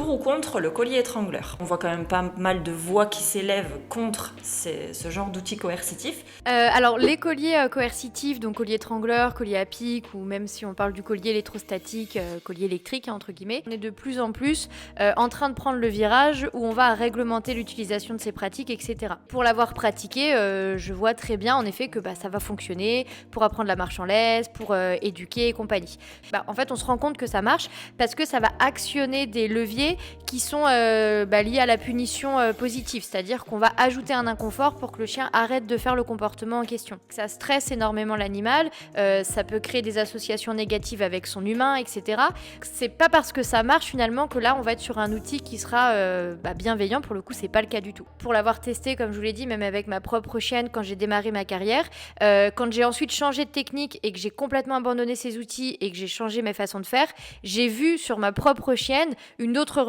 ou contre le collier étrangleur. On voit quand même pas mal de voix qui s'élèvent contre ce genre d'outils coercitifs. Alors, les colliers coercitifs, donc collier étrangleur, collier à pic, ou même si on parle du collier électrostatique, collier électrique, entre guillemets, on est de plus en plus en train de prendre le virage où on va réglementer l'utilisation de ces pratiques, etc. Pour l'avoir pratiqué, je vois très bien en effet que ça va fonctionner pour apprendre la marche en laisse, pour éduquer et compagnie. En fait, on se rend compte que ça marche parce que ça va actionner des leviers qui sont liés à la punition positive, c'est-à-dire qu'on va ajouter un inconfort pour que le chien arrête de faire le comportement en question. Ça stresse énormément l'animal, ça peut créer des associations négatives avec son humain, etc. C'est pas parce que ça marche finalement que là on va être sur un outil qui sera bienveillant. Pour le coup, c'est pas le cas du tout. Pour l'avoir testé, comme je vous l'ai dit, même avec ma propre chienne quand j'ai démarré ma carrière, quand j'ai ensuite changé de technique et que j'ai complètement abandonné ces outils et que j'ai changé mes façons de faire, j'ai vu sur ma propre chienne une autre